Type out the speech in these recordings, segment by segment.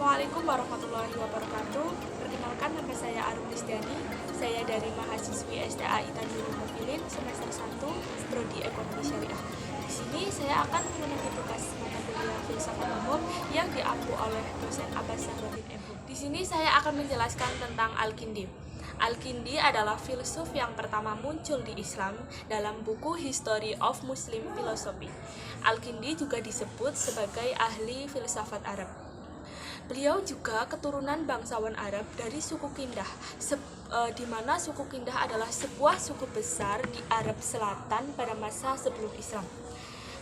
Assalamualaikum warahmatullahi wabarakatuh. Perkenalkan, nama saya Arum Kristiani. Saya dari mahasiswi STAI Tanjung Mufilin semester 1 Prodi Ekonomi Syariah. Di sini saya akan memenuhi tugas mata kuliah Filsafat Umum yang diampu oleh dosen Abbas Sahrudin MHum. Di sini saya akan menjelaskan tentang Al-Kindi. Al-Kindi adalah filsuf yang pertama muncul di Islam dalam buku History of Muslim Philosophy. Al-Kindi juga disebut sebagai ahli filsafat Arab. Beliau juga keturunan bangsawan Arab dari suku Kindah, di mana suku Kindah adalah sebuah suku besar di Arab Selatan pada masa sebelum Islam.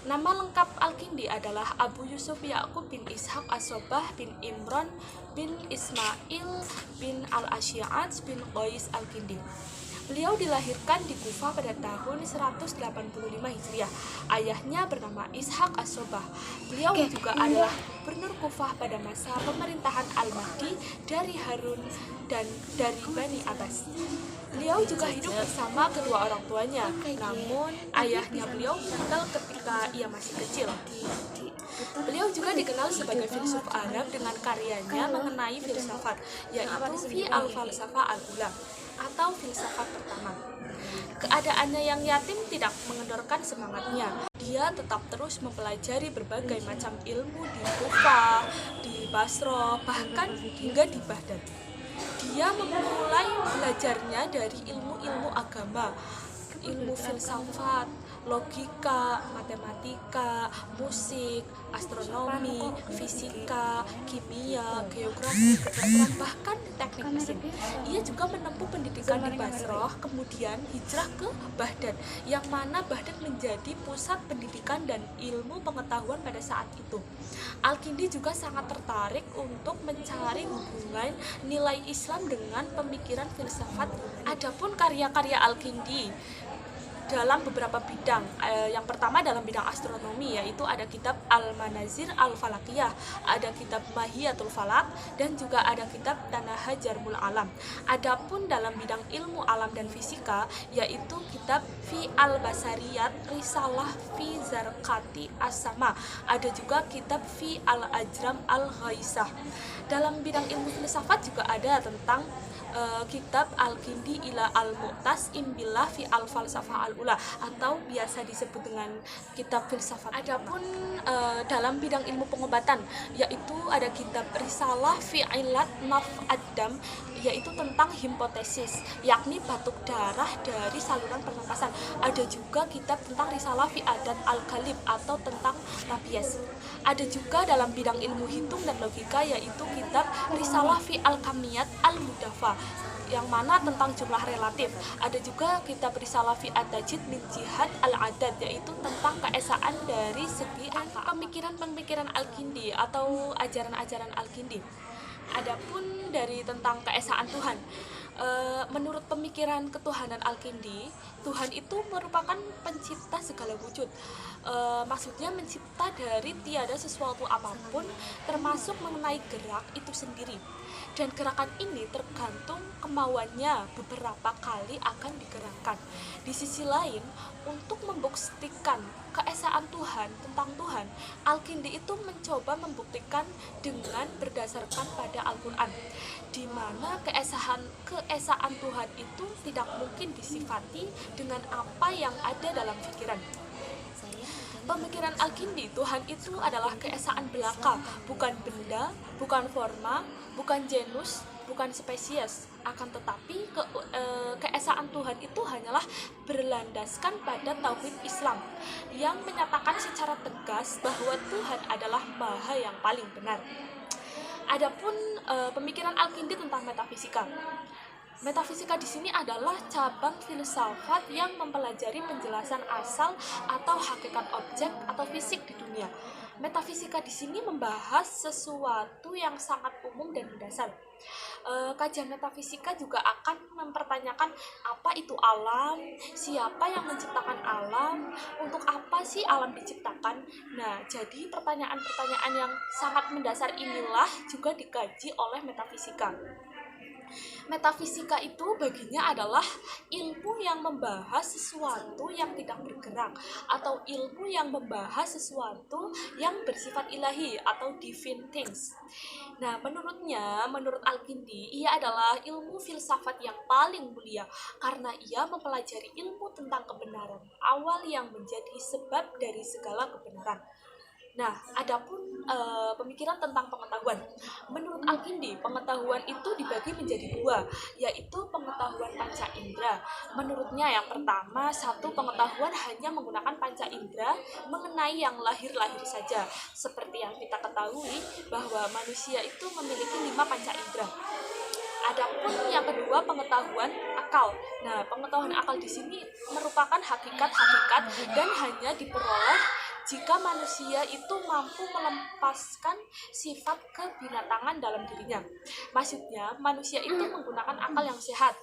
Nama lengkap Al-Kindi adalah Abu Yusuf Ya'qub bin Ishaq As-Sobah bin Imran bin Ismail bin Al-Asy'ath bin Qais Al-Kindi. Beliau dilahirkan di Kufah pada tahun 185 Hijriah. Ayahnya bernama Ishaq As-Sobah. Beliau juga adalah gubernur Kufah pada masa pemerintahan Al-Mahdi dari Harun dan dari Bani Abbas. Beliau juga hidup bersama kedua orang tuanya, namun ayahnya beliau meninggal ketika ia masih kecil. Beliau juga dikenal sebagai filsuf Arab dengan karyanya mengenai filsafat, yaitu Fi al-Falsafah al-Ula atau filsafat pertama. Keadaannya yang yatim tidak mengendorkan semangatnya. Dia tetap terus mempelajari berbagai macam ilmu di Kufah, di Basra, bahkan hingga di Baghdad. Dia memulai belajarnya dari ilmu-ilmu agama, ilmu filsafat, logika, matematika, musik, astronomi, fisika, kimia, geografi, kedokteran, bahkan teknik mesin. Ia juga menempuh pendidikan di Basrah, kemudian hijrah ke Baghdad, yang mana Baghdad menjadi pusat pendidikan dan ilmu pengetahuan pada saat itu. Al-Kindi juga sangat tertarik untuk mencari hubungan nilai Islam dengan pemikiran filsafat. Adapun karya-karya Al-Kindi dalam beberapa bidang, yang pertama dalam bidang astronomi, yaitu ada kitab Al-Manazir Al-Falakiyah, ada kitab Mahiyatul Falak, dan juga ada kitab Tanaha Jarmul Alam. Adapun dalam bidang ilmu alam dan fisika, yaitu kitab Fi Al-Basariyat Risalah Fi Zarqati As-Sama, ada juga kitab Fi Al-Ajram Al-Ghaisah. Dalam bidang ilmu filsafat juga ada tentang kitab Al-Kindi ila Al-Mu'tas Imbillah fi Al-Falsafah Al-Ula, atau biasa disebut dengan kitab filsafat. Adapun dalam bidang ilmu pengobatan, yaitu ada kitab Risalah fi Ilat Naf Ad-Dam, yaitu tentang hipotesis, yakni batuk darah dari saluran pernapasan. Ada juga kitab tentang Risalah fi Adat Al-Ghalib, atau tentang rabies. Ada juga dalam bidang ilmu hitung dan logika, yaitu kitab Risalah fi Al-Kamiyat Al-Mudafa, yang mana tentang jumlah relatif. Ada juga kitab Risalah fi At-Tajid min Jihad Al-Adad, yaitu tentang keesaan dari segi pemikiran-pemikiran Al-Kindi atau ajaran-ajaran Al-Kindi. Adapun dari tentang keesaan Tuhan, menurut pemikiran ketuhanan Al-Kindi, Tuhan itu merupakan pencipta segala wujud. Maksudnya mencipta dari tiada sesuatu apapun, termasuk mengenai gerak itu sendiri. Dan gerakan ini tergantung kemauannya, beberapa kali akan digerakkan. Di sisi lain, untuk membuktikan keesaan Tuhan, tentang Tuhan, Al-Kindi itu mencoba membuktikan dengan berdasarkan pada Al-Quran, di mana keesaan Tuhan itu tidak mungkin disifati dengan apa yang ada dalam pikiran. Pemikiran Al-Kindi, Tuhan itu adalah keesaan belaka, bukan benda, bukan forma, bukan genus, bukan spesies. Akan tetapi keesaan Tuhan itu hanyalah berlandaskan pada tauhid Islam yang menyatakan secara tegas bahwa Tuhan adalah Maha yang paling benar. Adapun pemikiran Al-Kindi tentang metafisika. Metafisika di sini adalah cabang filsafat yang mempelajari penjelasan asal atau hakikat objek atau fisik di dunia. Metafisika di sini membahas sesuatu yang sangat umum dan mendasar. Kajian metafisika juga akan mempertanyakan apa itu alam, siapa yang menciptakan alam, untuk apa sih alam diciptakan. Nah, jadi pertanyaan-pertanyaan yang sangat mendasar inilah juga dikaji oleh metafisika. Metafisika itu baginya adalah ilmu yang membahas sesuatu yang tidak bergerak, atau ilmu yang membahas sesuatu yang bersifat ilahi atau divine things. Nah, menurut Al-Kindi, ia adalah ilmu filsafat yang paling mulia karena ia mempelajari ilmu tentang kebenaran, awal yang menjadi sebab dari segala kebenaran. Nah, adapun pemikiran tentang pengetahuan. Menurut Al-Kindi, pengetahuan itu dibagi menjadi dua, yaitu pengetahuan panca indera. Menurutnya yang pertama, satu pengetahuan hanya menggunakan panca indera mengenai yang lahir-lahir saja. Seperti yang kita ketahui bahwa manusia itu memiliki 5 panca indera. Adapun yang kedua, pengetahuan akal. Nah, pengetahuan akal di sini merupakan hakikat-hakikat dan hanya diperoleh jika manusia itu mampu melepaskan sifat kebinatangan dalam dirinya. Maksudnya, manusia itu menggunakan akal yang sehat.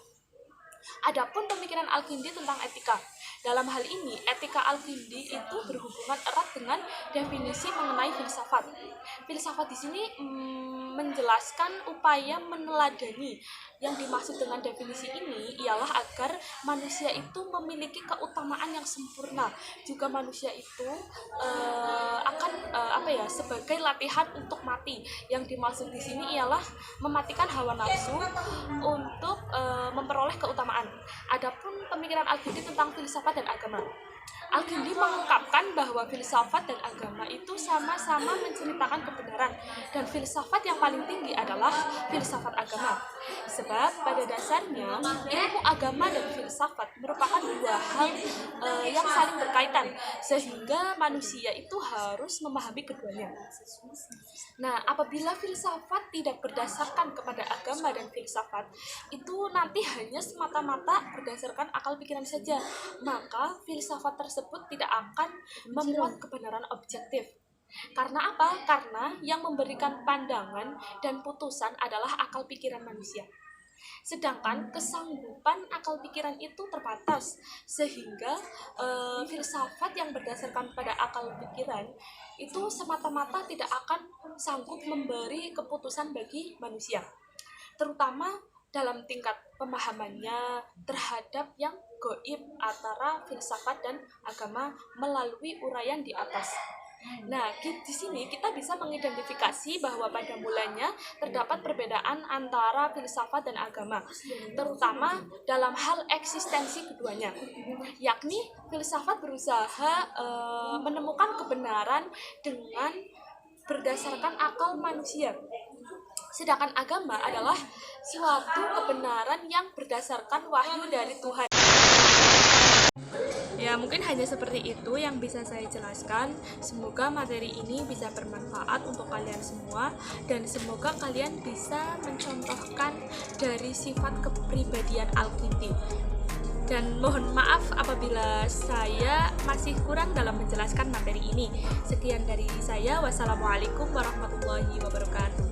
Adapun pemikiran Al-Kindi tentang etika. Dalam hal ini, etika Al-Kindi itu berhubungan erat dengan definisi mengenai filsafat. Filsafat di sini menjelaskan upaya meneladani. Yang dimaksud dengan definisi ini ialah agar manusia itu memiliki keutamaan yang sempurna. Juga manusia itu akan sebagai latihan untuk mati. Yang dimaksud di sini ialah mematikan hawa nafsu untuk memperoleh keutamaan. Adapun pemikiran Al-Kindi tentang filsafat dan agama. Al-Kindi mengungkapkan bahwa filsafat dan agama itu sama-sama menceritakan kebenaran, dan filsafat yang paling tinggi adalah filsafat agama. Sebab pada dasarnya ilmu agama dan filsafat merupakan dua hal yang saling berkaitan, sehingga manusia itu harus memahami keduanya. Nah, apabila filsafat tidak berdasarkan kepada agama dan filsafat, itu nanti hanya semata-mata berdasarkan akal pikiran saja, maka filsafat tersebut tidak akan memuat kebenaran objektif. Karena apa? Karena yang memberikan pandangan dan putusan adalah akal pikiran manusia. Sedangkan kesanggupan akal pikiran itu terbatas, sehingga filsafat yang berdasarkan pada akal pikiran itu semata-mata tidak akan sanggup memberi keputusan bagi manusia, terutama dalam tingkat pemahamannya terhadap yang gaib antara filsafat dan agama melalui uraian di atas. Nah, di sini kita bisa mengidentifikasi bahwa pada mulanya terdapat perbedaan antara filsafat dan agama, terutama dalam hal eksistensi keduanya, yakni filsafat berusaha menemukan kebenaran dengan berdasarkan akal manusia. Sedangkan agama adalah suatu kebenaran yang berdasarkan wahyu dari Tuhan. Ya, mungkin hanya seperti itu yang bisa saya jelaskan. Semoga materi ini bisa bermanfaat untuk kalian semua, dan semoga kalian bisa mencontohkan dari sifat kepribadian Al-Kindi. Dan mohon maaf apabila saya masih kurang dalam menjelaskan materi ini. Sekian dari saya. Wassalamualaikum warahmatullahi wabarakatuh.